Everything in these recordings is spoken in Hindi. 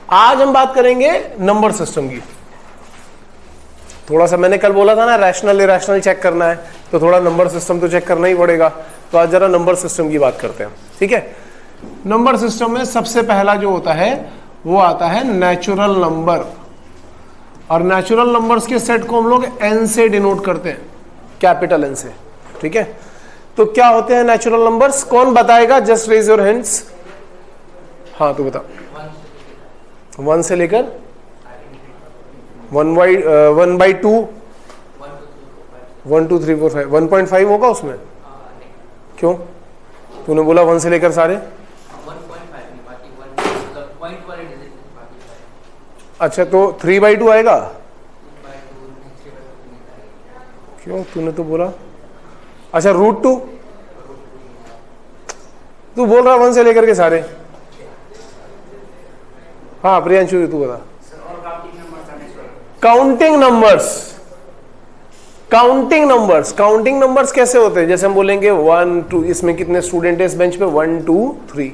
आज हम बात करेंगे नंबर सिस्टम की। थोड़ा सा मैंने कल बोला था ना रैशनल इरैशनल चेक करना है, तो थोड़ा नंबर सिस्टम तो चेक करना ही पड़ेगा। तो आज जरा नंबर सिस्टम की बात करते हैं, ठीक है। नंबर सिस्टम में सबसे पहला जो होता है वो आता है नेचुरल नंबर, और नेचुरल नंबर्स के सेट को हम लोग n से डिनोट करते हैं, कैपिटल N से, ठीक है। तो क्या होते हैं नेचुरल नंबर्स, कौन बताएगा? Just raise your hands. हाँ तो बता। 1 से लेकर 1/2 1 2 3 4 5 1.5 होगा उसमें? क्यों? तूने बोला 1 से लेकर सारे। अच्छा तो 3/2 आएगा? क्यों? तूने तो बोला। अच्छा √2 तू बोल रहा 1 से लेकर के सारे। हाँ प्रियांशु तू बता। Counting numbers, counting numbers, counting numbers कैसे होते हैं? जैसे हम बोलेंगे 1 2, इसमें कितने स्टूडेंट है इस बेंच पे? 1 2 3।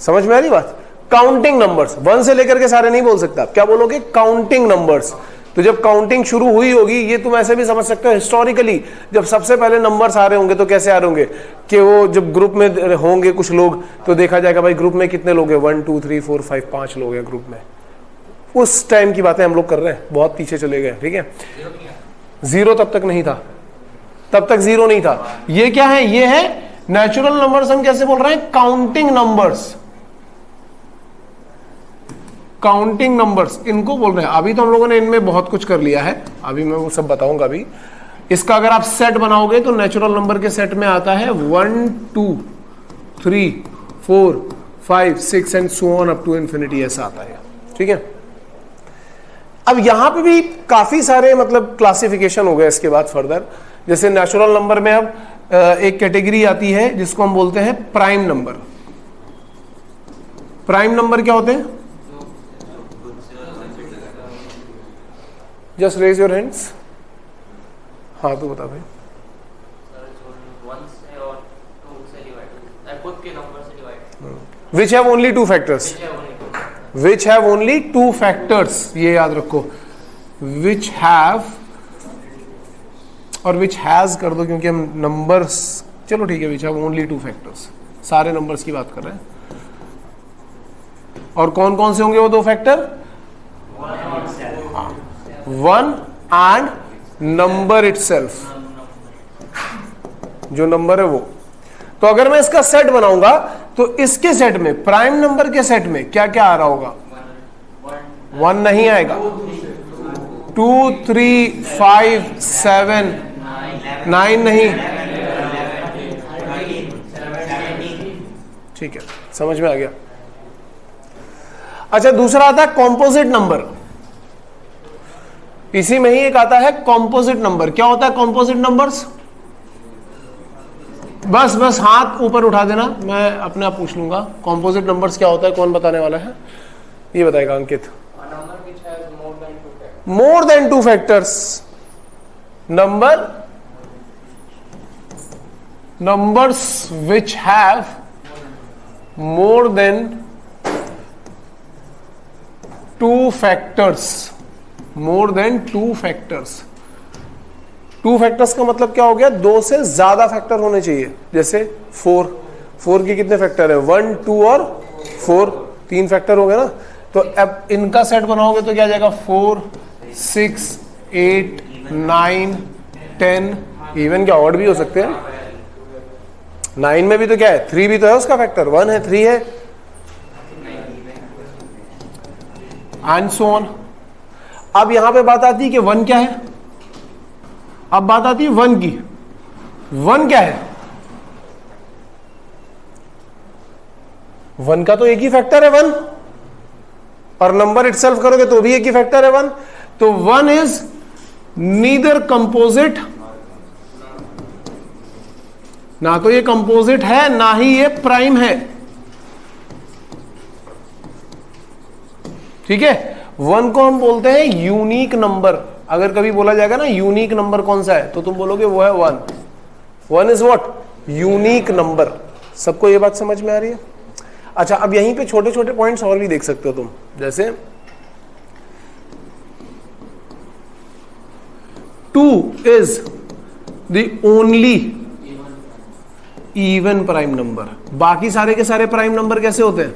समझ में आ रही बात? काउंटिंग नंबर्स 1 से लेकर के सारे नहीं बोल सकता। क्या बोलोगे? Counting numbers. तो जब काउंटिंग शुरू हुई होगी, ये तुम ऐसे भी समझ सकते हो हिस्टोरिकली, जब सबसे पहले नंबर्स आ रहे होंगे तो कैसे आ रहे होंगे कि वो जब ग्रुप में होंगे कुछ लोग, तो देखा जाएगा भाई ग्रुप में कितने लोग हैं, 1 2 3 4 5 5 लोग हैं ग्रुप में। उस टाइम की बातें हम लोग कर रहे हैं, बहुत पीछे चले गए, ठीक है। 0 तब तक नहीं था, तब तक 0 नहीं था। ये क्या है? ये है नेचुरल नंबर्स। हम कैसे बोल रहे हैं? काउंटिंग नंबर्स, काउंटिंग नंबर्स इनको बोल रहे हैं। अभी तो हम लोगों ने इनमें बहुत कुछ कर लिया है, अभी मैं वो सब बताऊंगा। अभी इसका अगर आप सेट बनाओगे तो नेचुरल नंबर के सेट में आता है 1 2 3 4 5 6 and so on up to infinity, ऐसा आता है, ठीक है। अब यहां पे भी काफी सारे मतलब क्लासिफिकेशन हो गए इसके बाद फर्दर। जैसे नेचुरल नंबर में अब एक कैटेगरी आती है जिसको हम बोलते हैं प्राइम नंबर। प्राइम नंबर क्या होते हैं? Just raise your hands. हाँ तो बता भाई। Which have only 2 factors, which have only 2 factors, ये याद रखो। विच हैव और विच हैज कर दो, क्योंकि हम नंबर्स, चलो ठीक है, विच हैव ओनली 2 फैक्टर्स, सारे नंबर्स की बात कर रहे हैं। और कौन कौन से होंगे वो 2 फैक्टर? 1 एंड नंबर इटसेल्फ, जो नंबर है वो। तो अगर मैं इसका सेट बनाऊंगा तो इसके सेट में, प्राइम नंबर के सेट में क्या क्या आ रहा होगा? 1 नहीं आएगा, 2 3 5 7 9 नहीं, ठीक है, समझ में आ गया। अच्छा दूसरा आता है कॉम्पोजिट नंबर। इसी में ही एक आता है कॉम्पोजिट नंबर। क्या होता है कॉम्पोजिट नंबर्स? बस बस हाथ ऊपर उठा देना, मैं अपने आप पूछ लूंगा। कॉम्पोजिट नंबर्स क्या होता है? कौन बताने वाला है? ये बताएगा अंकित। More than 2 factors. Numbers which have more than 2 factors, more than 2 factors. 2 factors का मतलब क्या हो गया? 2 से ज्यादा फैक्टर होने चाहिए। जैसे 4 के कितने फैक्टर है? 1 2 और 4, 3 फैक्टर हो गए ना। तो अब इनका सेट बनाओगे तो क्या आ जाएगा? 4 6 8 9 10, इवन क्या ऑड भी हो सकते हैं। 9 में भी तो क्या है? 3 भी तो है उसका फैक्टर, 1 है 3 है, एंड सो ऑन। अब यहां पे बात आती है कि 1 क्या है। अब बात आती है 1 की। 1 क्या है? 1 का तो एक ही फैक्टर है 1, और नंबर इटसेल्फ करोगे तो भी एक ही फैक्टर है 1। तो 1 इज नीदर कंपोजिट, ना तो ये कंपोजिट है ना ही ये प्राइम है, ठीक है। 1 को हम बोलते हैं यूनिक नंबर। अगर कभी बोला जाएगा ना यूनिक नंबर कौन सा है, तो तुम बोलोगे वो है 1 इज व्हाट? Unique number. सबको ये बात समझ में आ रही है? अच्छा, अब यहीं पे छोटे छोटे पॉइंट्स और भी देख सकते हो तुम, जैसे 2 is the only even prime number. बाकी सारे के सारे प्राइम नंबर कैसे होते हैं?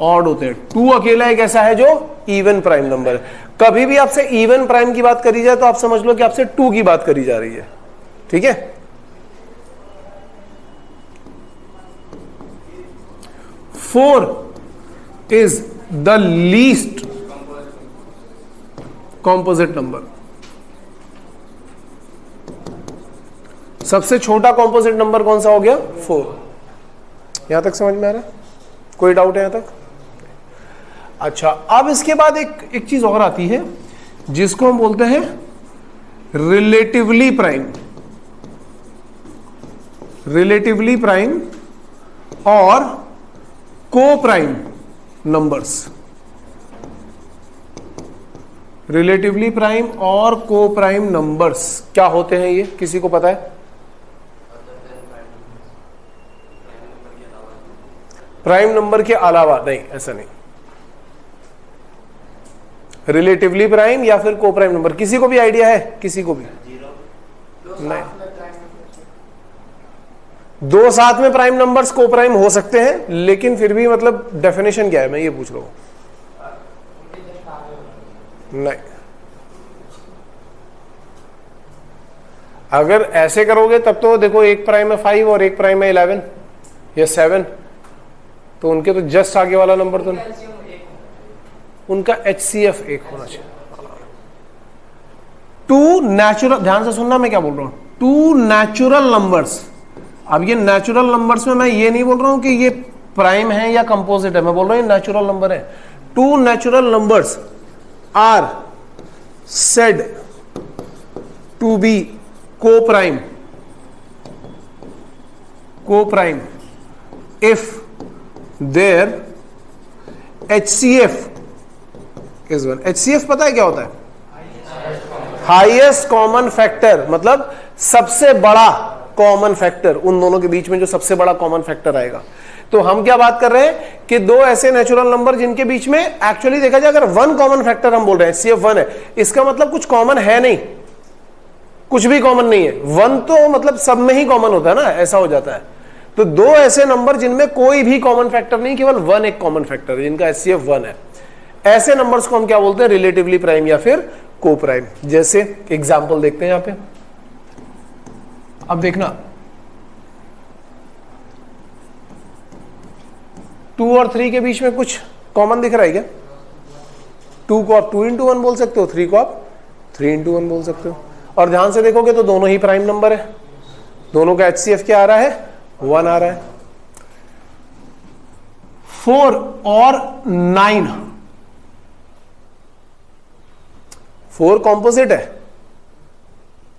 ऑड होते हैं। 2 अकेला एक ऐसा है जो इवन प्राइम नंबर। कभी भी आपसे इवन प्राइम की बात करी जाए तो आप समझ लो कि आपसे 2 की बात करी जा रही है, ठीक है। 4 is the least composite number. सबसे छोटा कॉम्पोजिट नंबर कौन सा हो गया? 4। यहां तक समझ में आ रहा है? कोई डाउट है यहां तक? अच्छा, अब इसके बाद एक चीज और आती है जिसको हम बोलते हैं रिलेटिवली प्राइम। रिलेटिवली प्राइम और को प्राइम नंबर्स। रिलेटिवली प्राइम और को प्राइम नंबर्स क्या होते हैं? ये किसी को पता है? प्राइम नंबर के अलावा? नहीं, ऐसा नहीं। रिलेटिवली प्राइम या फिर को प्राइम नंबर, किसी को भी आइडिया है? किसी को भी? नहीं। 2 साथ में प्राइम नंबर्स को प्राइम हो सकते हैं, लेकिन फिर भी मतलब डेफिनेशन क्या है, मैं ये पूछ रहा हूं। नहीं, अगर ऐसे करोगे तब तो देखो, एक प्राइम है 5 और एक प्राइम है 11 या 7, तो उनके तो जस्ट आगे वाला नंबर तो नहीं, उनका HCF 1 होना चाहिए। 2 नेचुरल, ध्यान से सुनना मैं क्या बोल रहा हूं, 2 नेचुरल नंबर्स। अब ये नेचुरल नंबर्स में मैं ये नहीं बोल रहा हूं कि ये प्राइम है या कंपोजिट है, मैं बोल रहा हूं ये नेचुरल नंबर है। 2 natural numbers are said to be coprime if there HCF is 1। HCF पता है क्या होता है? हाईएस्ट कॉमन फैक्टर, मतलब सबसे बड़ा कॉमन फैक्टर, उन दोनों के बीच में जो सबसे बड़ा कॉमन फैक्टर आएगा। तो हम क्या बात कर रहे हैं कि 2 ऐसे नेचुरल नंबर जिनके बीच में एक्चुअली देखा जाए अगर 1 कॉमन फैक्टर हम बोल रहे हैं, HCF 1 है, इसका मतलब कुछ कॉमन है नहीं, कुछ भी कॉमन नहीं है। 1 तो मतलब सब में ही कॉमन होता है ना, ऐसा हो जाता है। तो 2 ऐसे नंबर जिनमें कोई भी कॉमन फैक्टर नहीं, केवल 1 एक कॉमन फैक्टर है, जिनका HCF 1 है, ऐसे नंबर्स को हम क्या बोलते हैं? रिलेटिवली प्राइम या फिर को प्राइम। जैसे एग्जांपल देखते हैं यहां पे। अब देखना, 2 और 3 के बीच में कुछ कॉमन दिख रहा है क्या? 2 को आप 2 into 1 बोल सकते हो, 3 को आप 3 into 1 बोल सकते हो। और ध्यान से देखोगे तो दोनों ही प्राइम नंबर है, दोनों का HCF क्या आ रहा है? 1 आ रहा है। 4 और 9, 4 कॉम्पोजिट है,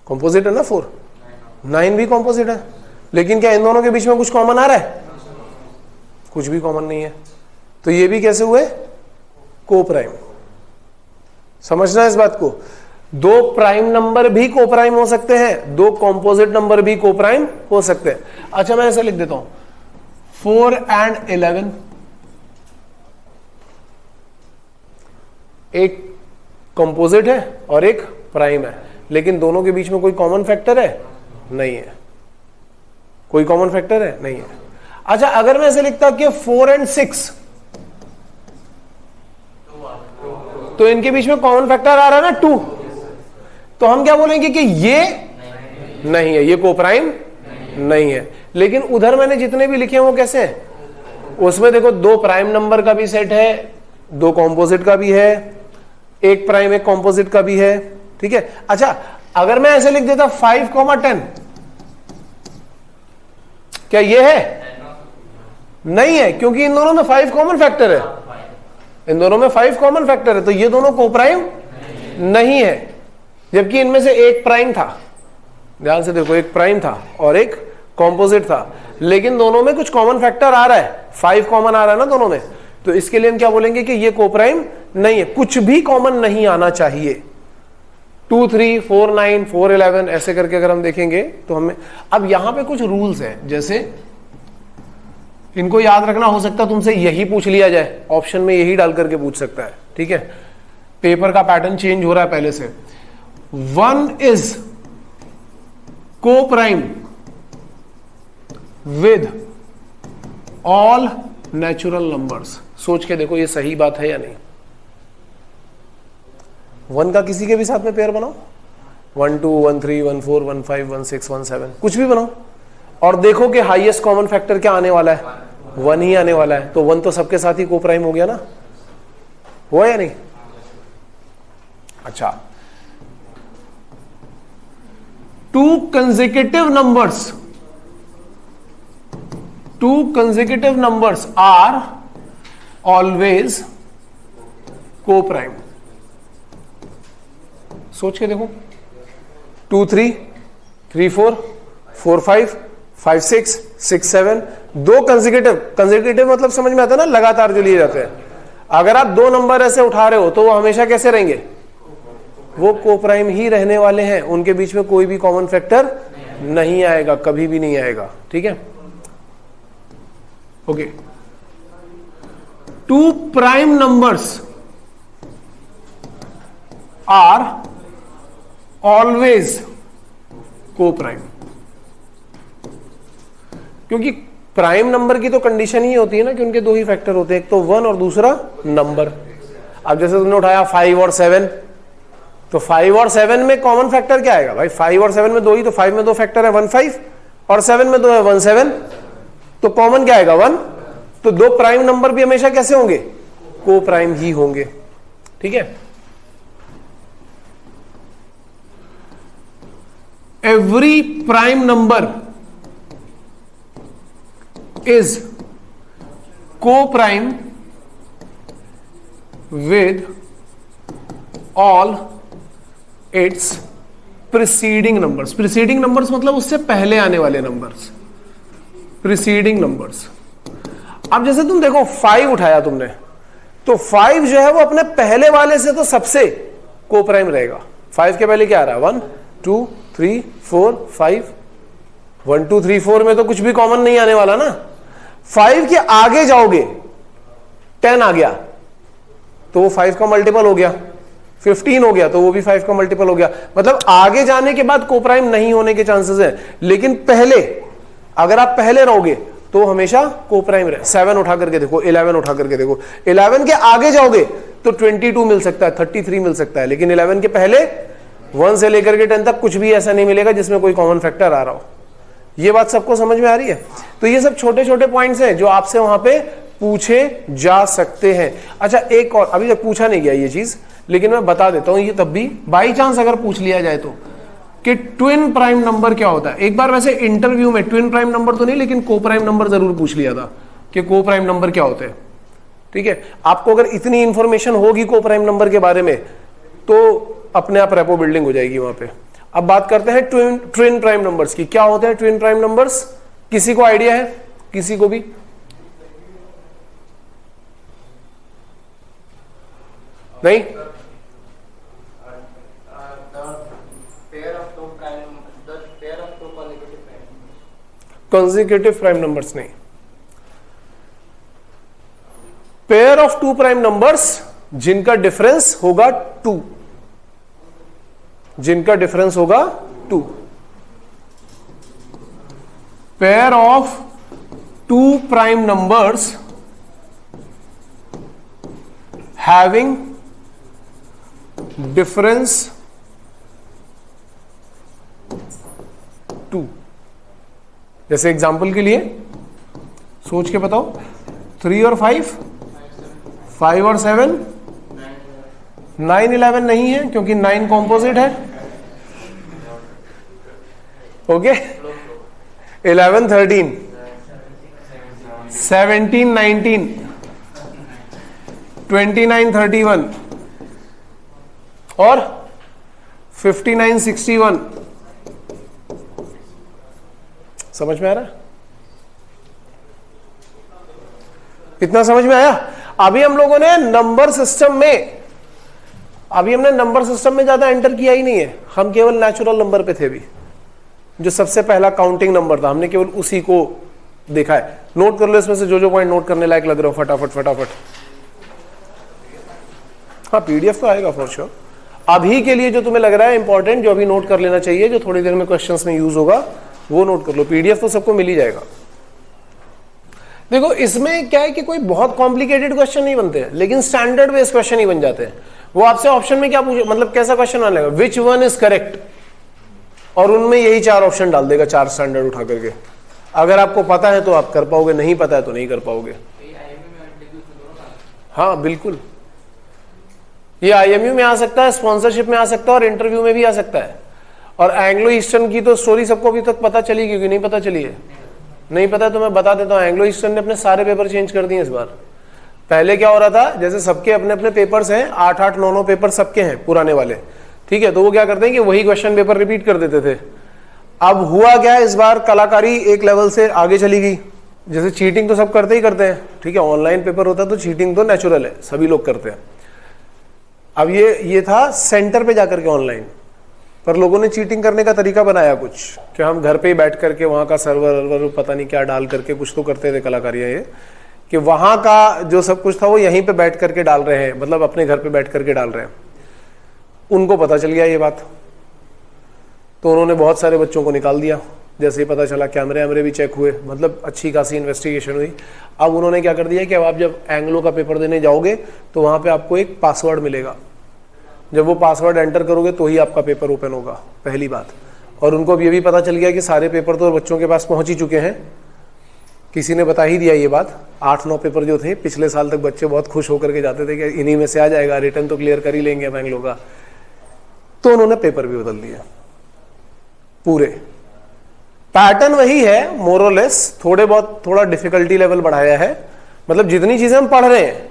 कॉम्पोजिट है ना 4, 9 भी कॉम्पोजिट है, लेकिन क्या इन दोनों के बीच में कुछ कॉमन आ रहा है? कुछ भी कॉमन नहीं है। तो ये भी कैसे हुए? को प्राइम। समझना इस बात को, 2 प्राइम नंबर भी को प्राइम हो सकते हैं, 2 कॉम्पोजिट नंबर भी को प्राइम हो सकते हैं। अच्छा, मैं ऐसे लिख देता हूं, 4 and 11 एक कंपोजिट है और एक प्राइम है, लेकिन दोनों के बीच में कोई कॉमन फैक्टर है? नहीं है। कोई कॉमन फैक्टर है? नहीं है। अच्छा, अगर मैं ऐसे लिखता कि 4 and 6, तो इनके बीच में कॉमन फैक्टर आ रहा है ना 2, तो हम क्या बोलेंगे कि ये नहीं है, ये को प्राइम नहीं है। लेकिन उधर मैंने जितने भी लिखे हैं वो कैसे हैं? उसमें देखो 2 प्राइम नंबर का भी सेट है, 2 कॉम्पोजिट का भी है, एक प्राइम एक कॉम्पोजिट का भी है, ठीक है। अच्छा, अगर मैं ऐसे लिख देता 5,10, क्या ये है? नहीं है, क्योंकि इन दोनों में 5 कॉमन फैक्टर है, इन दोनों में 5 कॉमन फैक्टर है, तो ये दोनों को प्राइम नहीं है। जबकि इनमें से एक प्राइम था, ध्यान से देखो, एक प्राइम था और एक कॉम्पोजिट था, लेकिन दोनों में कुछ कॉमन फैक्टर आ रहा है, 5 कॉमन आ रहा है ना दोनों में, तो इसके लिए हम क्या बोलेंगे कि ये को प्राइम नहीं है। कुछ भी कॉमन नहीं आना चाहिए। 2, 3, 4, 9, 4, 11 ऐसे करके अगर हम देखेंगे तो हमें, अब यहां पे कुछ रूल्स हैं, जैसे इनको याद रखना, हो सकता है तुमसे यही पूछ लिया जाए, ऑप्शन में यही डाल करके पूछ सकता है, ठीक है। पेपर का पैटर्न चेंज हो रहा है पहले से। 1 इज को prime with all natural numbers. सोच के देखो ये सही बात है या नहीं। 1 का किसी के भी साथ में पेयर बनाओ, 1 2 1 3 1 4 1 5 1 6 1 7 कुछ भी बनाओ, और देखो कि हाईएस्ट कॉमन फैक्टर क्या आने वाला है, 1 ही आने वाला है। तो 1 तो सबके साथ ही को प्राइम हो गया ना, हुआ या नहीं। अच्छा, 2 consecutive numbers are always co-prime। सोच के देखो, 2 3 3 4 4 5 5 6 6 7, 2 कंसेक्यूटिव मतलब समझ में आता है ना, लगातार जो लिए जाते हैं। अगर आप 2 नंबर ऐसे उठा रहे हो तो वो हमेशा कैसे रहेंगे, वो कोप्राइम ही रहने वाले हैं, उनके बीच में कोई भी कॉमन फैक्टर नहीं आएगा, कभी भी नहीं आएगा, ठीक है। Okay, 2 prime numbers are always coprime. क्योंकि प्राइम नंबर की तो कंडीशन ही होती है ना कि उनके 2 ही फैक्टर होते हैं, एक तो 1 और दूसरा नंबर। अब जैसे तुमने उठाया 5 और 7, तो 5 और 7 में कॉमन फैक्टर क्या आएगा भाई, 5 और 7 में 2 ही, तो 5 में 2 फैक्टर है 1 5 और 7 में 2 है 1 7, तो कॉमन क्या आएगा 1। तो 2 प्राइम नंबर भी हमेशा कैसे होंगे, को प्राइम ही होंगे, ठीक है। एवरी प्राइम नंबर इज को prime with all it's preceding numbers. Preceding numbers मतलब उससे पहले आने वाले नंबर्स, प्रीसीडिंग नंबर्स। अब जैसे तुम देखो 5 उठाया तुमने, तो 5 जो है वो अपने पहले वाले से तो सबसे को प्राइम रहेगा। 5 के पहले क्या आ रहा है, 1 2 3 4 5, 1 2 3 4 में तो कुछ भी कॉमन नहीं आने वाला ना। 5 के आगे जाओगे, 10 आ गया तो वो 5 का मल्टीपल हो गया, 15 हो गया तो वो भी 5 का मल्टीपल हो गया। मतलब आगे जाने के बाद कोप्राइम नहीं होने के चांसेस हैं, लेकिन पहले अगर आप पहले रहोगे तो हमेशा कोप्राइम रहे। 7 उठा करके देखो, 11 उठा करके देखो, 11 के आगे जाओगे तो 22 मिल सकता है, 33 मिल सकता है, लेकिन 11 के पहले 1 से लेकर के 10 तक कुछ भी ऐसा नहीं मिलेगा जिसमें कोई कॉमन फैक्टर आ रहा हो। ये बात सबको समझ में आ रही है। तो ये सब छोटे छोटे पॉइंट्स हैं जो आपसे वहां पे पूछे जा सकते हैं। अच्छा, एक और, अभी तक पूछा नहीं गया ये चीज, लेकिन मैं बता देता हूं ये तब भी बाई चांस अगर पूछ लिया जाए तो, कि ट्विन प्राइम नंबर क्या होता है। एक बार वैसे इंटरव्यू में ट्विन प्राइम नंबर तो नहीं, लेकिन को प्राइम नंबर जरूर पूछ लिया था कि को प्राइम नंबर क्या होते हैं, ठीक है। आपको अगर इतनी इंफॉर्मेशन होगी को प्राइम नंबर के बारे में तो अपने आप रेपो बिल्डिंग हो जाएगी वहां पे। अब बात करते हैं ट्विन प्राइम नंबर्स की। क्या होते हैं ट्विन प्राइम नंबर्स, किसी को आइडिया है, किसी को भी? नहीं, कंसेक्यूटिव प्राइम नंबर्स नहीं, पेयर ऑफ 2 प्राइम नंबर्स जिनका डिफरेंस होगा 2, जिनका डिफरेंस होगा 2। Pair of 2 prime numbers having difference 2। जैसे एग्जांपल के लिए सोच के बताओ, 3 और 5, 5 और 7, 9 11 नहीं है क्योंकि 9 कॉम्पोजिट है, ओके। 11 13, 17 19, 29 31 और 59 61। समझ में आ रहा है? इतना समझ में आया? अभी हम लोगों ने नंबर सिस्टम में, अभी हमने नंबर सिस्टम में ज्यादा एंटर किया ही नहीं है, हम केवल नेचुरल नंबर पे थे। भी जो सबसे पहला काउंटिंग नंबर था, हमने केवल उसी को देखा है। नोट कर लो इसमें से जो जो पॉइंट नोट करने लायक लग रहे हो, फटाफट फटाफट। हाँ पीडीएफ तो आएगा फॉर श्योर। अभी के लिए जो तुम्हें लग रहा है इंपॉर्टेंट, जो अभी नोट कर लेना चाहिए, जो थोड़ी देर में क्वेश्चंस में यूज होगा, वो नोट कर लो। पीडीएफ तो सबको मिल ही जाएगा। देखो इसमें क्या है कि कोई बहुत कॉम्प्लिकेटेड क्वेश्चन नहीं बनते हैं, लेकिन स्टैंडर्ड बेस्ड क्वेश्चन ही बन जाते हैं। वो आपसे ऑप्शन में क्या पूछे, मतलब कैसा क्वेश्चन आने लगा, विच वन इज करेक्ट, और उनमें यही 4 ऑप्शन डाल देगा, 4 स्टैंडर्ड उठा करके। अगर आपको पता है तो आप कर पाओगे, नहीं पता है तो नहीं कर पाओगे। हाँ बिल्कुल, ये आईएमयू में आ सकता है, स्पॉन्सरशिप में आ सकता है, और इंटरव्यू में भी आ सकता है। और एंग्लो ईस्टर्न की तो स्टोरी सबको अभी तक पता चली, क्योंकि नहीं पता चली है। नहीं पता तो मैं बता देता हूँ, एंग्लो ईस्टर्न ने अपने सारे पेपर चेंज कर दिए इस बार। पहले क्या हो रहा था, जैसे सबके अपने अपने पेपर्स हैं, 8-8, 9-9 पेपर सबके हैं पुराने वाले, ठीक है, तो वो क्या करते हैं कि वही क्वेश्चन पेपर रिपीट कर देते थे। अब हुआ क्या, इस बार कलाकारी एक लेवल से आगे चली गई। जैसे चीटिंग तो सब करते ही करते हैं, ठीक है, ऑनलाइन पेपर होता है तो चीटिंग तो नेचुरल है, सभी लोग करते हैं। अब ये था सेंटर पे जाकर के ऑनलाइन, पर लोगों ने चीटिंग करने का तरीका बनाया कुछ, कि हम घर पे ही बैठ करके वहाँ का सर्वर पता नहीं क्या डाल करके कुछ तो करते थे कलाकारियाँ, ये कि वहाँ का जो सब कुछ था वो यहीं पे बैठ करके डाल रहे हैं, मतलब अपने घर पे बैठ करके डाल रहे हैं। उनको पता चल गया ये बात, तो उन्होंने बहुत सारे बच्चों को निकाल दिया। जैसे ही पता चला, कैमरे भी चेक हुए, मतलब अच्छी खासी इन्वेस्टिगेशन हुई। अब उन्होंने क्या कर दिया कि अब आप जब एंग्लो का पेपर देने जाओगे तो वहाँ पे आपको एक पासवर्ड मिलेगा, जब वो पासवर्ड एंटर करोगे तो ही आपका पेपर ओपन होगा, पहली बात। और उनको अब ये भी पता चल गया कि सारे पेपर तो बच्चों के पास पहुँच ही चुके हैं, किसी ने बता ही दिया ये बात। 8-9 पेपर जो थे पिछले साल तक बच्चे बहुत खुश होकर के जाते थे कि इन्हीं में से आ जाएगा, रिटर्न तो क्लियर कर ही लेंगे हम एंग्लो का, तो उन्होंने पेपर भी बदल दिया पूरे। पैटर्न वही है मोरलेस, थोड़ा डिफिकल्टी लेवल बढ़ाया है, मतलब जितनी चीजें हम पढ़ रहे हैं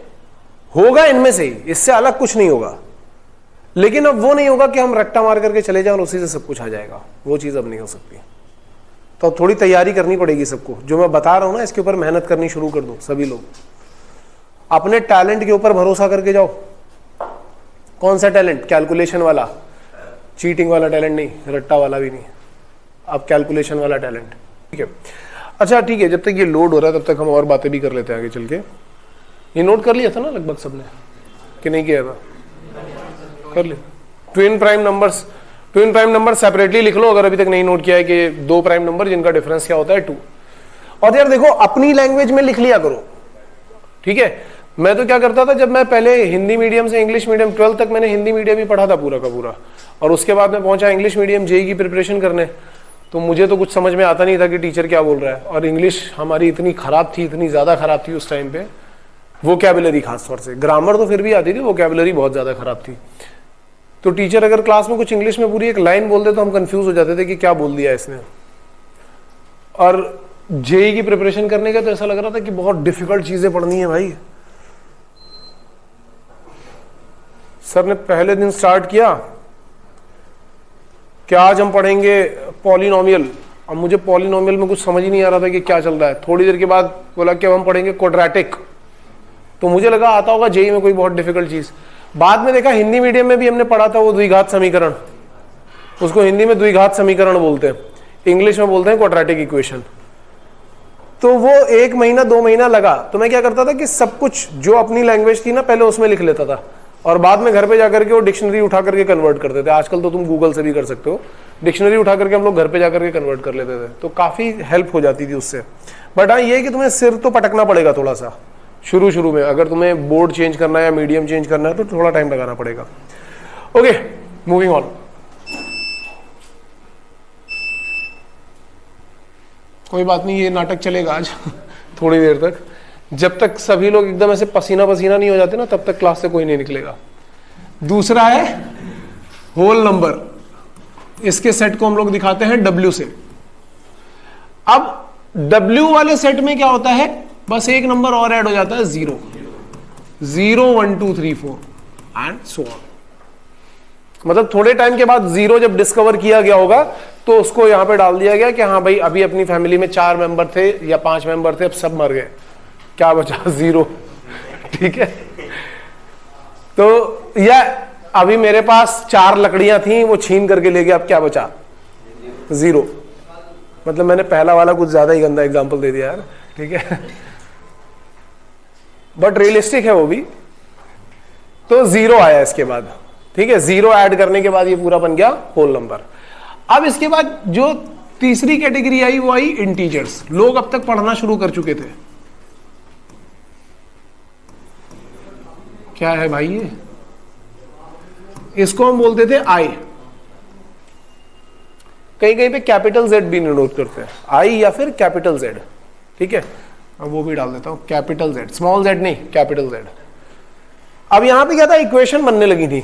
होगा इनमें से ही, इससे अलग कुछ नहीं होगा। लेकिन अब वो नहीं होगा कि हम रट्टा मार करके चले जाएं और उसी से सब कुछ आ जाएगा, वो चीज अब नहीं हो सकती। तो अब थोड़ी तैयारी करनी पड़ेगी सबको। जो मैं बता रहा हूं ना, इसके ऊपर मेहनत करनी शुरू कर दो सभी लोग। अपने टैलेंट के ऊपर भरोसा करके जाओ। कौन सा टैलेंट? कैलकुलेशन वाला, चीटिंग वाला टैलेंट नहीं, रट्टा वाला भी नहीं, अब कैलकुलेशन वाला टैलेंट, ठीक है। अच्छा ठीक है, जब तक ये लोड हो रहा है तब तक हम और बातें भी कर लेते हैं आगे चल के। ये नोट कर लिया था ना लगभग सबने, कि नहीं किया था? कर लिया। ट्विन प्राइम नंबर सेपरेटली लिख लो अगर अभी तक नहीं नोट किया है, कि 2 प्राइम नंबर जिनका डिफरेंस क्या होता है 2। और यार देखो अपनी लैंग्वेज में लिख लिया करो, ठीक है। मैं तो क्या करता था, जब मैं पहले हिंदी मीडियम से इंग्लिश मीडियम, 12th तक मैंने हिंदी मीडियम ही पढ़ा था पूरा का पूरा, और उसके बाद मैं पहुंचा इंग्लिश मीडियम जेईई की प्रिपरेशन करने, तो मुझे तो कुछ समझ में आता नहीं था कि टीचर क्या बोल रहा है। और इंग्लिश हमारी इतनी खराब थी, इतनी ज्यादा खराब थी उस टाइम पे, वोकैबुलरी खास तौर से, ग्रामर तो फिर भी आती थी, वोकैबुलरी बहुत ज्यादा खराब थी। तो टीचर अगर क्लास में कुछ इंग्लिश में पूरी एक लाइन बोल दे तो हम कंफ्यूज हो जाते थे कि क्या बोल दिया इसने। और जेईई की प्रिपरेशन करने का तो ऐसा लग रहा था कि बहुत डिफिकल्ट चीजें पढ़नी है भाई। सर ने पहले दिन स्टार्ट किया कि आज हम पढ़ेंगे पॉलिनोमियल। अब मुझे पॉलिनोमियल में कुछ समझ ही नहीं आ रहा था कि क्या चल रहा है। थोड़ी देर के बाद बोला कि अब हम पढ़ेंगे क्वाड्रेटिक, तो मुझे लगा आता होगा जेईई में कोई बहुत डिफिकल्ट चीज। बाद में देखा हिंदी मीडियम में भी हमने पढ़ा था वो द्विघात समीकरण, उसको हिंदी में द्विघात समीकरण बोलते हैं, इंग्लिश में बोलते हैं क्वाड्रेटिक इक्वेशन। तो वो 1 महीना 2 महीना लगा। तो मैं क्या करता था कि सब कुछ जो अपनी लैंग्वेज थी ना पहले उसमें लिख लेता था, और बाद में घर पे जाकर के वो डिक्शनरी उठा करके कन्वर्ट करते थे। आजकल तो तुम गूगल से भी कर सकते हो, डिक्शनरी उठा करके हम लोग घर पे जाकर के कन्वर्ट कर लेते थे, तो काफी हेल्प हो जाती थी उससे। बट हाँ ये है कि तुम्हें सिर तो पटकना पड़ेगा थोड़ा सा शुरू में, अगर तुम्हें बोर्ड चेंज करना है या मीडियम चेंज करना है तो थोड़ा टाइम लगाना पड़ेगा। Okay moving on. कोई बात नहीं, ये नाटक चलेगा आज थोड़ी देर तक, जब तक सभी लोग एकदम ऐसे पसीना पसीना नहीं हो जाते ना तब तक क्लास से कोई नहीं निकलेगा। दूसरा है होल नंबर, इसके सेट को हम लोग दिखाते हैं W से। अब W वाले सेट में क्या होता है, बस एक नंबर और ऐड हो जाता है 0, 0 1 2 3 4 एंड सो ऑन। मतलब थोड़े टाइम के बाद 0 जब डिस्कवर किया गया होगा तो उसको यहां पे डाल दिया गया कि हाँ भाई अभी अपनी फैमिली में 4 मेंबर थे या 5 मेंबर थे, अब सब मर गए, क्या बचा 0, ठीक है। तो या अभी मेरे पास 4 लकड़ियां थी वो छीन करके ले गया, अब क्या बचा 0। मतलब मैंने पहला वाला कुछ ज्यादा ही गंदा एग्जांपल दे दिया यार, ठीक है, बट रियलिस्टिक है वो भी। तो 0 आया इसके बाद, ठीक है, 0 ऐड करने के बाद ये पूरा बन गया होल नंबर। अब इसके बाद जो तीसरी कैटेगरी आई वो आई इंटीजर्स। लोग अब तक पढ़ना शुरू कर चुके थे। क्या है भाई ये? इसको हम बोलते थे आई। कहीं कहीं पे कैपिटल जेड भी नोट करते हैं, आई या फिर कैपिटल जेड, ठीक है। अब वो भी डाल देता हूं, कैपिटल जेड, स्मॉल जेड नहीं, कैपिटल जेड। अब यहां पे क्या था, इक्वेशन बनने लगी थी।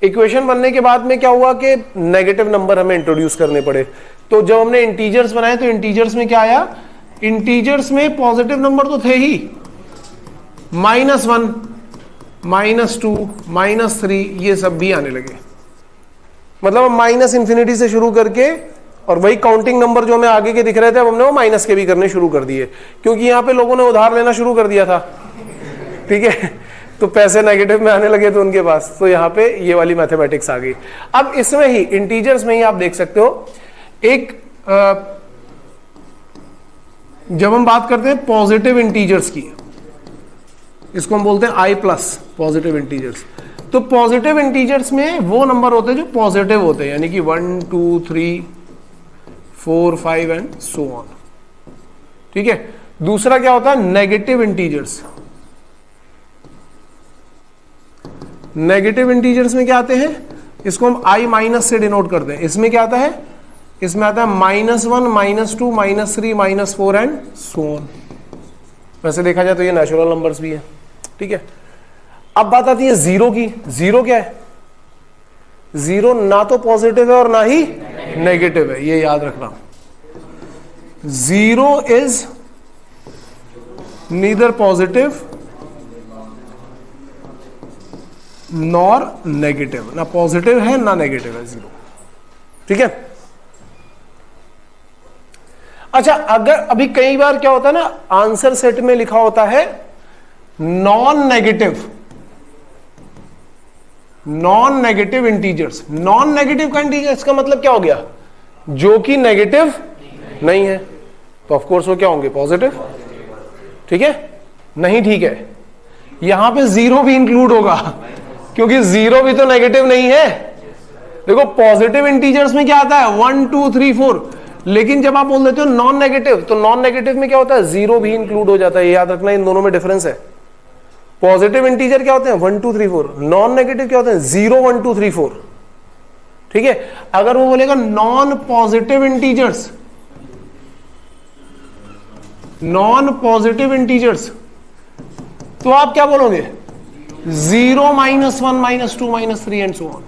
इक्वेशन बनने के बाद में क्या हुआ कि नेगेटिव नंबर हमें इंट्रोड्यूस करने पड़े। तो जब हमने इंटीजर्स बनाए तो इंटीजर्स में क्या आया, इंटीजर्स में पॉजिटिव नंबर तो थे ही, -1, -2, -3 ये सब भी आने लगे। मतलब हम माइनस इंफिनिटी से शुरू करके, और वही काउंटिंग नंबर जो हमें आगे के दिख रहे थे अब हमने वो माइनस के भी करने शुरू कर दिए, क्योंकि यहां पे लोगों ने उधार लेना शुरू कर दिया था, ठीक है, तो पैसे नेगेटिव में आने लगे थे उनके पास, तो यहां पे ये वाली मैथमेटिक्स आ गई। अब इसमें ही इंटीजर्स में ही आप देख सकते हो, एक जब हम बात करते हैं पॉजिटिव इंटीजर्स की, इसको हम बोलते हैं आई प्लस, पॉजिटिव इंटीजर्स। तो पॉजिटिव इंटीजर्स में वो नंबर होते हैं जो पॉजिटिव होते हैं, यानी कि 1, 2, 3, 4, 5 एंड सो ऑन, ठीक है। दूसरा क्या होता है, नेगेटिव इंटीजर्स। नेगेटिव इंटीजर्स में क्या आते हैं, इसको हम आई माइनस से डिनोट करते हैं। इसमें क्या आता है, इसमें आता है -1, -2, -3, -4 एंड सो ऑन। वैसे देखा जाए तो ये नेचुरल नंबर्स भी है, ठीक है। अब बात आती है जीरो की। जीरो क्या है, जीरो ना तो पॉजिटिव है और ना ही नेगेटिव है, ये याद रखना। Zero is neither positive nor negative, ना पॉजिटिव है ना नेगेटिव है जीरो, ठीक है। अच्छा, अगर अभी कई बार क्या होता है ना, आंसर सेट में लिखा होता है non negative, non negative integers. Non negative का इंटीजर्स का मतलब क्या हो गया, जो कि नेगेटिव नहीं है, तो ऑफ कोर्स वो क्या होंगे, पॉजिटिव, ठीक है। नहीं, ठीक है, यहां पे जीरो भी इंक्लूड होगा, क्योंकि जीरो भी तो नेगेटिव नहीं है। देखो पॉजिटिव इंटीजर्स में क्या आता है, 1, 2, 3, 4, लेकिन जब आप बोल देते हो नॉन नेगेटिव, तो नॉन नेगेटिव में क्या होता है, जीरो भी इंक्लूड हो जाता है। याद रखना, इन दोनों में डिफरेंस है। पॉजिटिव इंटीजर क्या होते हैं, 1, 2, 3, 4, नॉन नेगेटिव क्या होते हैं, 0, 1, 2, 3, 4, ठीक है। अगर वो बोलेगा non positive integers, non positive integers, तो आप क्या बोलोगे, 0, -1, -2, -3 एंड सो ऑन,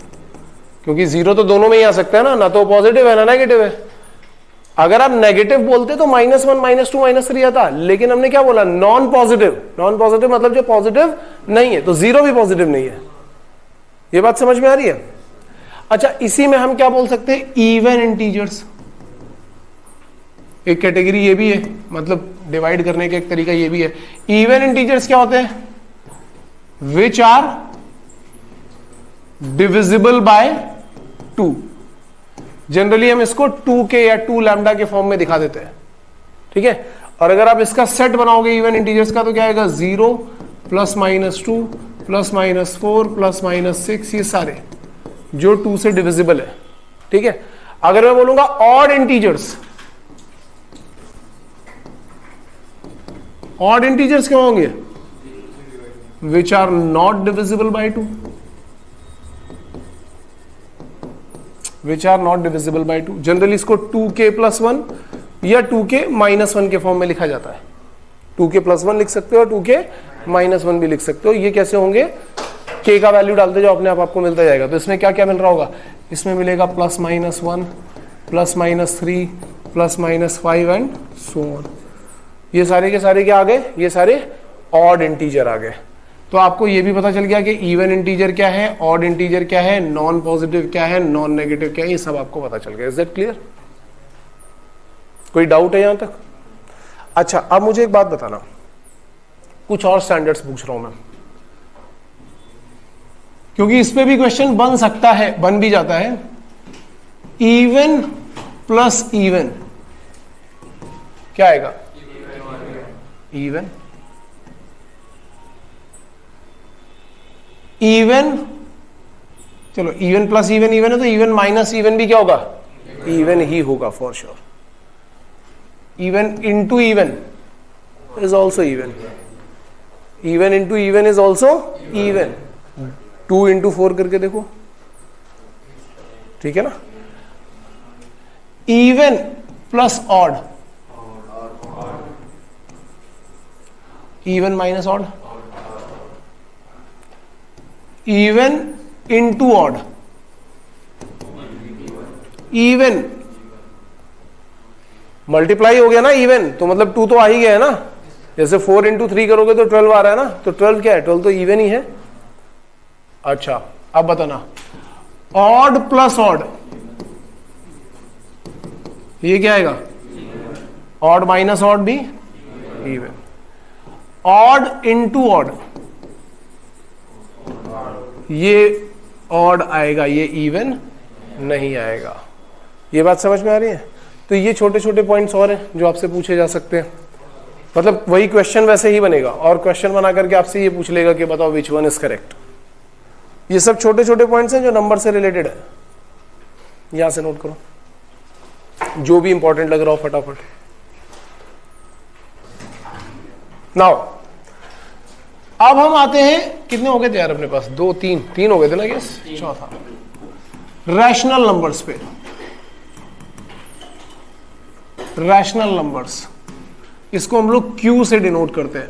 क्योंकि जीरो तो दोनों में ही आ सकता है ना तो पॉजिटिव है ना नेगेटिव है। अगर आप नेगेटिव बोलते तो -1, -2, -3 आता, लेकिन हमने क्या बोला, नॉन पॉजिटिव। नॉन पॉजिटिव मतलब जो पॉजिटिव नहीं है, तो जीरो भी पॉजिटिव नहीं है। ये बात समझ में आ रही है। अच्छा, इसी में हम क्या बोल सकते हैं, इवन इंटीजर्स। एक कैटेगरी ये भी है, मतलब डिवाइड करने का एक तरीका ये भी है। इवन इंटीजर्स क्या होते हैं, विच आर डिविजिबल बाय 2। जनरली हम इसको 2k या 2 लैम्डा के फॉर्म में दिखा देते हैं, ठीक है। और अगर आप इसका सेट बनाओगे इवन इंटीजर्स का, तो क्या आएगा, 0, +-2, +-4, +-6, ये सारे जो 2 से डिविजिबल है, ठीक है। अगर मैं बोलूंगा ऑड इंटीजर्स, ऑड इंटीजर्स क्या होंगे, which are not divisible by 2, which are not divisible by 2। जनरली इसको 2k + 1 या 2k - 1 के फॉर्म में लिखा जाता है। 2k + 1 लिख सकते हो, 2k - 1 भी लिख सकते हो। ये कैसे होंगे, k का वैल्यू डालते जाओ, अपने आप आपको मिलता जाएगा। तो इसमें क्या क्या मिल रहा होगा, इसमें मिलेगा +-1, +-3, +-5 एंड सो ऑन। ये सारे के सारे क्या आ गए, ये सारे ऑड इंटीजर आ गए। तो आपको ये भी पता चल गया कि इवन इंटीजर क्या है, ऑड इंटीजर क्या है, नॉन पॉजिटिव क्या है, नॉन नेगेटिव क्या है, ये सब आपको पता चल गया। Is that clear? कोई डाउट है यहां तक? अच्छा, अब मुझे एक बात बताना, कुछ और स्टैंडर्ड्स पूछ रहा हूं मैं, क्योंकि इस पे भी क्वेश्चन बन सकता है, बन भी जाता है। इवन प्लस इवन क्या आएगा? इवन। इवन, चलो इवन प्लस इवन इवन है तो इवन माइनस इवन भी क्या होगा? इवन ही होगा for sure. Even into even is also even, even into even is also even. 2 into 4 करके देखो, ठीक है ना? Even plus odd, even minus odd, even into odd, even multiply हो गया ना इवन, तो मतलब 2 तो आ ही गया है ना। जैसे 4 इंटू 3 करोगे तो 12 आ रहा है ना, तो 12 क्या है? 12 तो इवन ही है। अच्छा अब बताना, ऑड प्लस ऑड ये क्या आएगा? ऑड माइनस ऑड भी इवन। ऑड इंटू ऑड ये ऑड आएगा, ये इवन नहीं आएगा। ये बात समझ में आ रही है? तो ये छोटे छोटे पॉइंट्स और हैं जो आपसे पूछे जा सकते हैं। मतलब वही क्वेश्चन वैसे ही बनेगा और क्वेश्चन बना करके आपसे ये पूछ लेगा कि बताओ विच वन इज करेक्ट। ये सब छोटे छोटे पॉइंट्स हैं जो नंबर से रिलेटेड है, यहां से नोट करो जो भी इंपॉर्टेंट लग रहा हो फटाफट। नाउ अब हम आते हैं, कितने हो गए थे यार अपने पास? 2 3 हो गए थे ना गेस? चौथा रैशनल नंबर्स पे। रैशनल नंबर्स, इसको हम लोग Q से डिनोट करते हैं।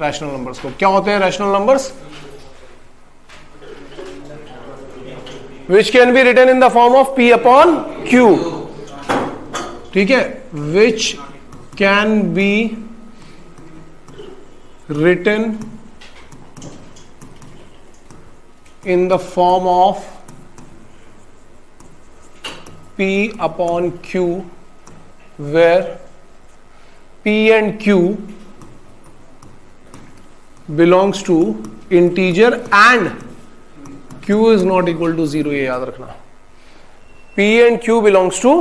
रैशनल नंबर्स को क्या होते हैं? Rational numbers which can be written in the form of P upon Q, ठीक है? Which can be written in the form of P upon Q, where P and Q belongs to integer and Q is not equal to 0। ये याद रखना, P and Q belongs to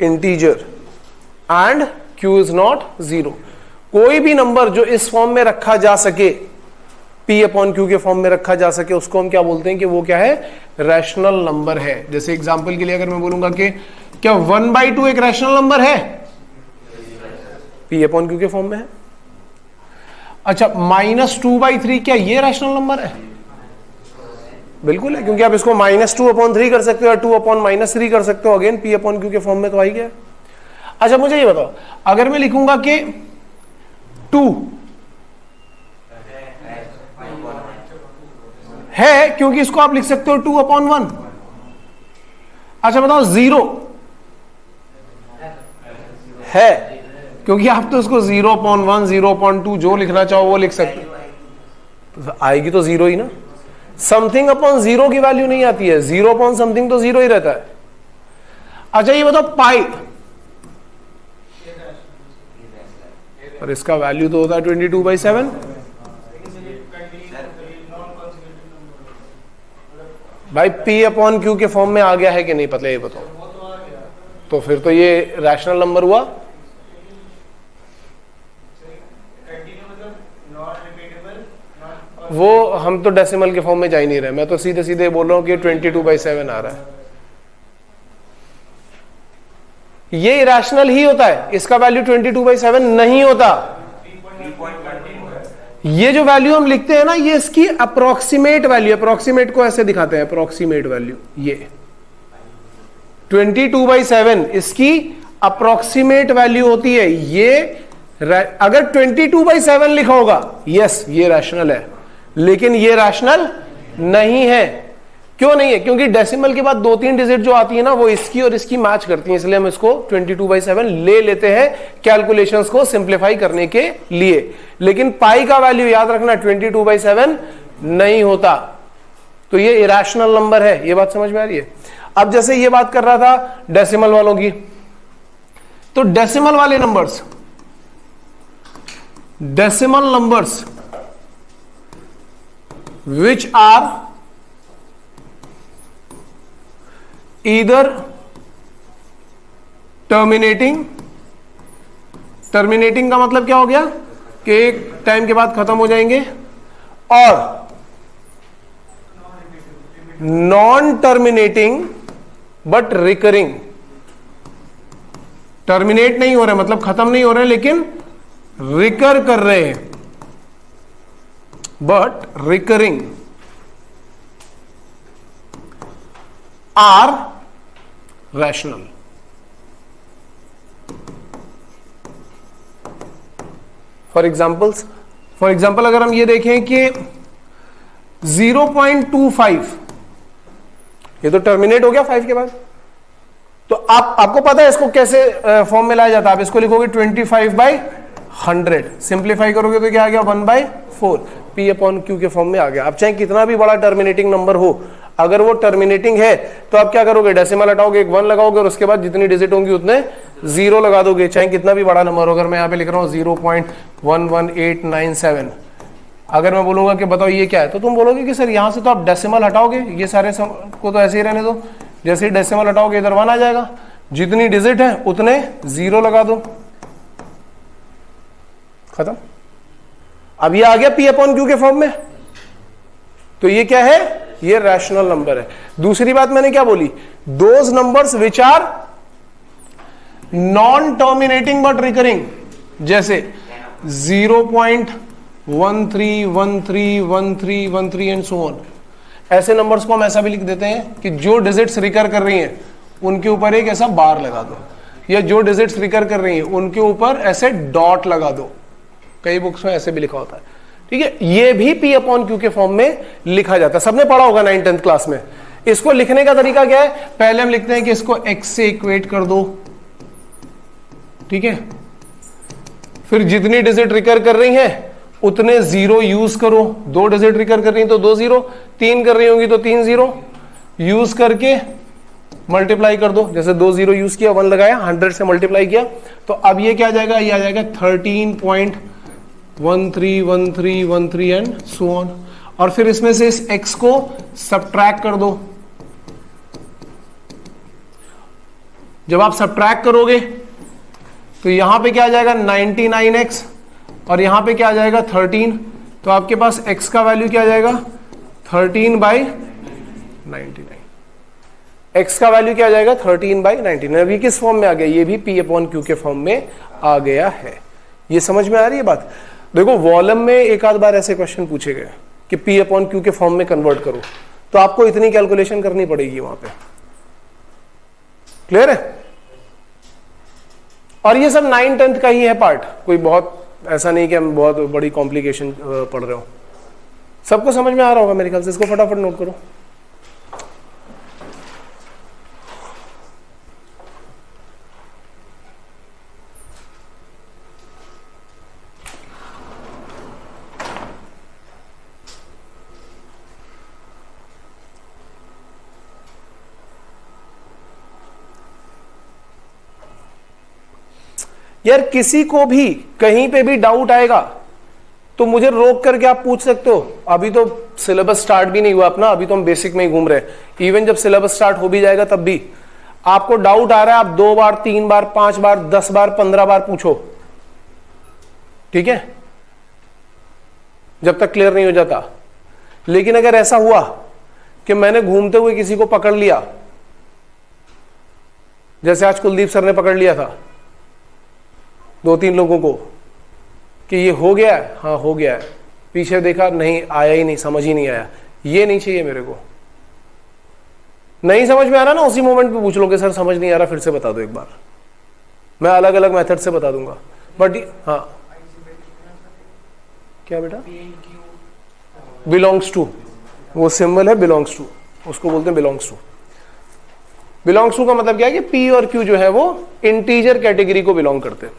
integer and Q is not 0। कोई भी नंबर जो इस फॉर्म में रखा जा सके, P अपॉन Q के फॉर्म में रखा जा सके, उसको हम क्या बोलते हैं कि वो क्या है? रैशनल नंबर है। जैसे एग्जांपल के लिए अगर मैं बोलूंगा कि क्या 1/2 एक रैशनल नंबर है? P अपॉन Q के फॉर्म में है। अच्छा -2/3 क्या ये रैशनल नंबर है? बिल्कुल है, क्योंकि आप इसको -2/3 कर सकते हो या 2/-3 कर सकते हो। अगेन P अपॉन Q के फॉर्म में तो आ ही गया। अच्छा मुझे ये बताओ, अगर मैं लिखूंगा कि 2 है, क्योंकि इसको आप लिख सकते हो 2/1। अच्छा बताओ 0 है, क्योंकि आप तो उसको 0/1 0/2 जो लिखना चाहो वो लिख सकते हो। तो आएगी तो 0 ही ना। समथिंग अपॉन 0 की वैल्यू नहीं आती है, 0/समथिंग तो 0 ही रहता है। अच्छा ये बताओ पाई, और इसका वैल्यू तो होता है 22/7। भाई P अपॉन Q के फॉर्म में आ गया है कि नहीं पता, ये बताओ। तो फिर तो ये रैशनल नंबर हुआ। वो हम तो डेसिमल के फॉर्म में जा ही नहीं रहे, मैं तो सीधे सीधे बोल रहा हूं कि 22/7 आ रहा है। ये इरेशनल ही होता है, इसका वैल्यू 22/7 नहीं होता। ये जो वैल्यू हम लिखते हैं ना, ये इसकी अप्रोक्सीमेट वैल्यू, अप्रोक्सीमेट को ऐसे दिखाते हैं, अप्रोक्सीमेट वैल्यू। ये 22/7 इसकी अप्रोक्सीमेट वैल्यू होती है। ये अगर 22/7 लिखा होगा, यस ये रैशनल है, लेकिन ये रैशनल नहीं है। क्यों नहीं है? क्योंकि डेसिमल के बाद 2-3 डिजिट जो आती है ना, वो इसकी और इसकी मैच करती है, इसलिए हम इसको 22/7 ले लेते हैं कैलकुलेशंस को सिंप्लीफाई करने के लिए। लेकिन पाई का वैल्यू याद रखना 22/7 नहीं होता, तो ये इरेशनल नंबर है। ये बात समझ में आ रही है? अब जैसे ये बात कर रहा था डेसिमल वालों की, तो डेसिमल वाले numbers, decimal numbers which are either terminating, terminating का मतलब क्या हो गया कि एक टाइम के बाद खत्म हो जाएंगे, और non terminating but recurring, terminate नहीं हो रहे मतलब खत्म नहीं हो रहे लेकिन रिकर कर रहे हैं, but recurring are rational. For example अगर हम ये देखें कि 0.25 ये तो टर्मिनेट हो गया 5 के बाद, तो आपको पता है इसको कैसे फॉर्म में लाया जाता है। आप इसको लिखोगे 25/100, सिंप्लीफाई करोगे तो क्या आ गया 1/4, P/Q के फॉर्म में आ गया। आप चाहे कितना भी बड़ा टर्मिनेटिंग नंबर हो, अगर वो टर्मिनेटिंग है तो आप क्या करोगे, डेसिमल हटाओगे, एक 1 लगाओगे और उसके बाद जितनी डिजिट होंगी उतने 0 लगा दोगे, चाहे कितना भी बड़ा नंबर हो। अगर मैं यहाँ पे लिख रहा हूँ 0.11897, अगर मैं बोलूंगा कि बताओ ये क्या है, तो तुम बोलोगे कि सर यहां से तो आप डेसिमल हटाओगे, ये सारे को तो ऐसे ही रहने दो, जैसे ही डेसिमल हटाओगे इधर 1 आ जाएगा, जितनी डिजिट है उतने 0 लगा दो, खत्म। अब ये आ गया P/Q के फॉर्म में, तो ये क्या है, ये रैशनल नंबर है। दूसरी बात मैंने क्या बोली, those numbers which are non terminating but recurring, जैसे 0.13131313 एंड सो ऑन, ऐसे नंबर्स को हम ऐसा भी लिख देते हैं कि जो डिजिट्स रिकर कर रही हैं उनके ऊपर एक ऐसा बार लगा दो, या जो डिजिट्स रिकर कर रही हैं उनके ऊपर ऐसे डॉट लगा दो, कई बुक्स में ऐसे भी लिखा होता है, ठीक है। ये भी P/Q के फॉर्म में लिखा जाता है, सबने पढ़ा होगा 9th-10th क्लास में। इसको लिखने का तरीका क्या है, पहले हम लिखते हैं कि इसको x से इक्वेट कर दो, ठीक है, फिर जितनी डिजिट रिकर कर रही हैं उतने 0 यूज करो, 2 डिजिट रिकर कर रही हैं तो 2 0, 3 कर रही होंगी तो 3 0 यूज करके मल्टीप्लाई कर दो, जैसे 2 0 यूज किया, 1 लगाया, 100 से मल्टीप्लाई किया, तो अब ये क्या आ जाएगा, ये आ जाएगा 13.131313 एंड सो ऑन। और फिर इसमें से इस x को सब्ट्रैक्ट कर दो, जब आप सब्ट्रैक्ट करोगे तो यहां पे क्या आ जाएगा 99x, और यहां पे क्या आ जाएगा 13, तो आपके पास x का वैल्यू क्या आ जाएगा 13/99, x का वैल्यू क्या आ जाएगा 13/99। अभी किस फॉर्म में आ गया, ये भी P/Q के फॉर्म में आ गया है। ये समझ में आ रही है बात। देखो वॉल्यूम में एक आध बार ऐसे क्वेश्चन पूछे गए कि P/Q के फॉर्म में कन्वर्ट करो, तो आपको इतनी कैलकुलेशन करनी पड़ेगी वहां पे, क्लियर है। और ये सब 9th-10th का ही है पार्ट, कोई बहुत ऐसा नहीं कि हम बहुत बड़ी कॉम्प्लिकेशन पढ़ रहे हो, सबको समझ में आ रहा होगा मेरे ख्याल से। इसको फटाफट नोट करो। यार किसी को भी कहीं पे भी डाउट आएगा तो मुझे रोक करके आप पूछ सकते हो। अभी तो सिलेबस स्टार्ट भी नहीं हुआ अपना, अभी तो हम बेसिक में ही घूम रहे हैं। इवन जब सिलेबस स्टार्ट हो भी जाएगा तब भी आपको डाउट आ रहा है, आप 2 बार 3 बार 5 बार 10 बार 15 बार पूछो, ठीक है, जब तक क्लियर नहीं हो जाता। लेकिन अगर ऐसा हुआ कि मैंने घूमते हुए किसी को पकड़ लिया, जैसे आज कुलदीप सर ने पकड़ लिया था 2-3 लोगों को कि ये हो गया है, हाँ हो गया है, पीछे देखा नहीं आया ही नहीं, समझ ही नहीं आया, ये नहीं चाहिए मेरे को। नहीं समझ में आ रहा ना, उसी मोमेंट पे पूछ लो कि सर समझ नहीं आ रहा, फिर से बता दो एक बार, मैं अलग अलग मेथड से बता दूंगा। बट हाँ क्या बेटा, बिलोंग्स टू, वो सिंबल है बिलोंग्स टू, उसको बोलते हैं बिलोंग्स टू। बिलोंग्स टू का मतलब क्या है कि पी और क्यू जो है वो इंटीजर कैटेगरी को बिलोंग करते हैं।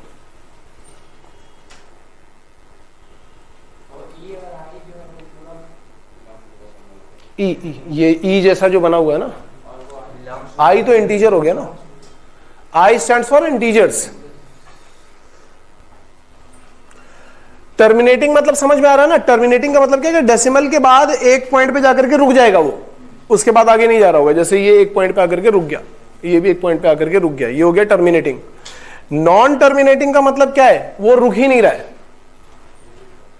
ये ई जैसा जो बना हुआ है ना, आई तो इंटीजर हो गया ना, आई स्टैंड्स फॉर इंटीजर्स। टर्मिनेटिंग मतलब समझ में आ रहा है ना, टर्मिनेटिंग का मतलब क्या है कि डेसिमल के बाद एक पॉइंट पे जाकर के रुक जाएगा वो, उसके बाद आगे नहीं जा रहा होगा। जैसे ये एक पॉइंट पे आकर के रुक गया, ये भी एक पॉइंट पे आकर के रुक गया, ये हो गया टर्मिनेटिंग। नॉन टर्मिनेटिंग का मतलब क्या है, वो रुक ही नहीं रहा है,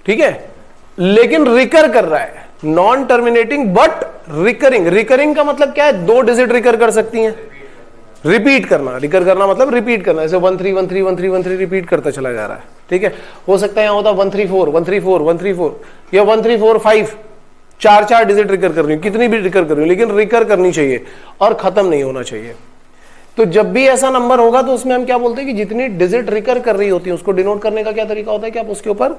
ठीक है, लेकिन रिकर कर रहा है। Non terminating but recurring. Recurring का मतलब क्या है, 2 डिजिट रिकर कर सकती हैं, रिपीट करना। रिकर करना मतलब रिपीट करना, जैसे 13131313 रिपीट करता चला जा रहा है, ठीक है। हो सकता है यहां होता 134 134 134 या 1345, 4 डिजिट रिकर कर रही हूं, कितनी भी रिकर कर रही हूं, लेकिन रिकर करनी चाहिए और खत्म नहीं होना चाहिए। तो जब भी ऐसा नंबर होगा तो उसमें हम क्या बोलते हैं कि जितनी डिजिट रिकर कर रही होती है उसको डिनोट करने का क्या तरीका होता है कि आप उसके ऊपर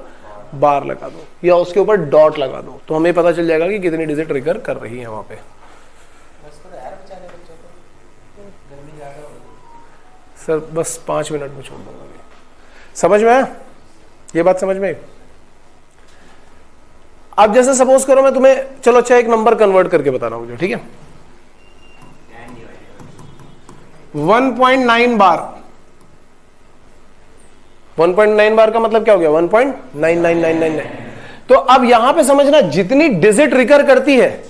बार लगा दो या उसके ऊपर डॉट लगा दो, तो हमें पता चल जाएगा कि कितनी डिजिट रिकर कर रही है वहां पे। सर बस 5 मिनट में छोड़ दूंगा। समझ में आया ये बात, समझ में? अब जैसे सपोज करो मैं तुम्हें, चलो अच्छा एक नंबर कन्वर्ट करके बता रहा हूं मुझे, ठीक है, 1.9 बार। 1.9 बार का मतलब क्या हो गया, 1.99999। तो अब यहां पे समझना, जितनी डिजिट रिकर करती है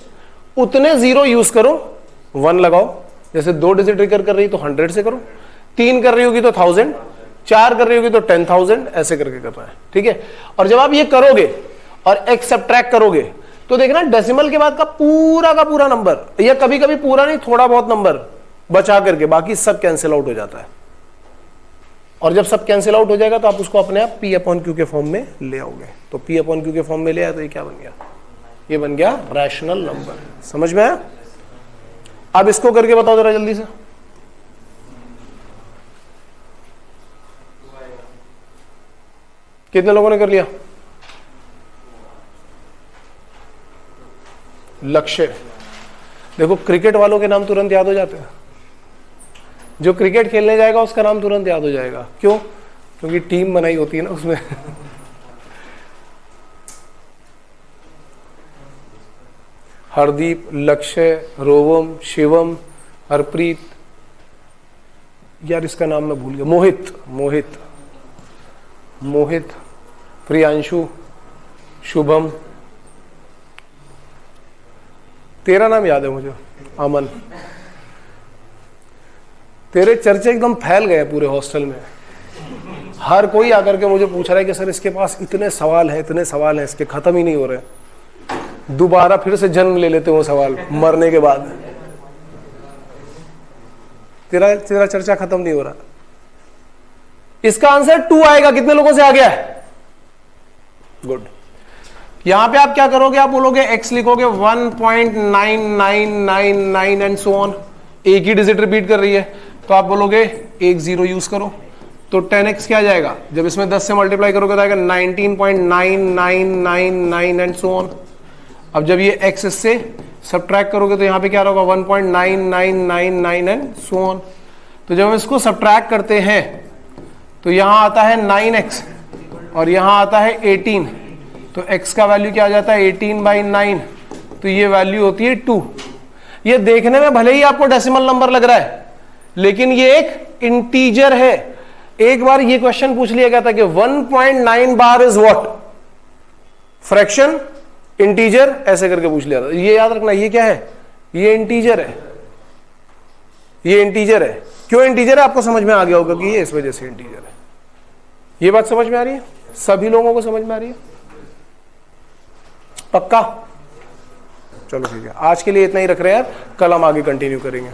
उतने 0 यूज करो, 1 लगाओ। जैसे 2 डिजिट रिकर कर रही तो 100 से करो, 3 कर रही होगी तो 1000, 4 कर रही होगी तो 10,000, ऐसे करके करना है, ठीक है। और जब आप ये करोगे और x सब्ट्रैक्ट करोगे तो देखना डेसिमल के बाद का पूरा नंबर, या कभी कभी पूरा नहीं, थोड़ा बहुत नंबर बचा करके बाकी सब कैंसिल आउट हो जाता है। और जब सब कैंसिल आउट हो जाएगा तो आप उसको अपने आप P/Q के फॉर्म में ले आओगे। तो P/Q के फॉर्म में ले आया तो ये क्या बन गया, ये बन गया रैशनल नंबर। समझ में आया? अब इसको करके बताओ जरा जल्दी से। कितने लोगों ने कर लिया? लक्ष्य। देखो क्रिकेट वालों के नाम तुरंत याद हो जाते हैं, जो क्रिकेट खेलने जाएगा उसका नाम तुरंत याद हो जाएगा। क्यों? क्योंकि टीम बनाई होती है ना उसमें। हरदीप, लक्ष्य, रोवम, शिवम, हरप्रीत, यार इसका नाम मैं भूल गया, मोहित, प्रियांशु, शुभम, तेरा नाम याद है मुझे, अमन। तेरे चर्चे एकदम फैल गए पूरे हॉस्टल में, हर कोई आकर के मुझे पूछ रहा है कि सर इसके पास इतने सवाल हैं, इसके खत्म ही नहीं हो रहे, दोबारा फिर से जन्म ले लेते वो सवाल मरने के बाद। तेरा चर्चा खत्म नहीं हो रहा। इसका आंसर 2 आएगा। कितने लोगों से आ गया है? गुड। यहां पे आप क्या करोगे, आप बोलोगे x लिखोगे 1.9999 एंड सो ऑन। एक ही डिजिट रिपीट कर रही है तो आप बोलोगे 1 0 यूज करो, तो 10x क्या जाएगा, जब इसमें 10 से मल्टीप्लाई करोगे तो आएगा 19.9999 एंड सो ऑन। अब जब ये x इससे सब्ट्रैक्ट करोगे तो यहां पे क्या होगा, 1.9999 एंड सो ऑन। तो जब हम इसको सब्ट्रैक्ट करते हैं तो यहां आता है 9x और यहां आता है 18, तो x का वैल्यू क्या आ जाता है 18/9, तो ये वैल्यू होती है 2। ये देखने में भले ही आपको डेसिमल नंबर लग रहा है लेकिन ये एक इंटीजर है। एक बार ये क्वेश्चन पूछ लिया गया था कि 1.9 bar is what, fraction, integer, ऐसे करके पूछ लिया था। ये याद रखना, ये क्या है, ये इंटीजर है, ये इंटीजर है। क्यों इंटीजर है आपको समझ में आ गया होगा कि ये इस वजह से इंटीजर है। ये बात समझ में आ रही है? सभी लोगों को समझ में आ रही है? पक्का? चलो ठीक है, आज के लिए इतना ही रख रहे हैं यार, कल हम आगे कंटिन्यू करेंगे।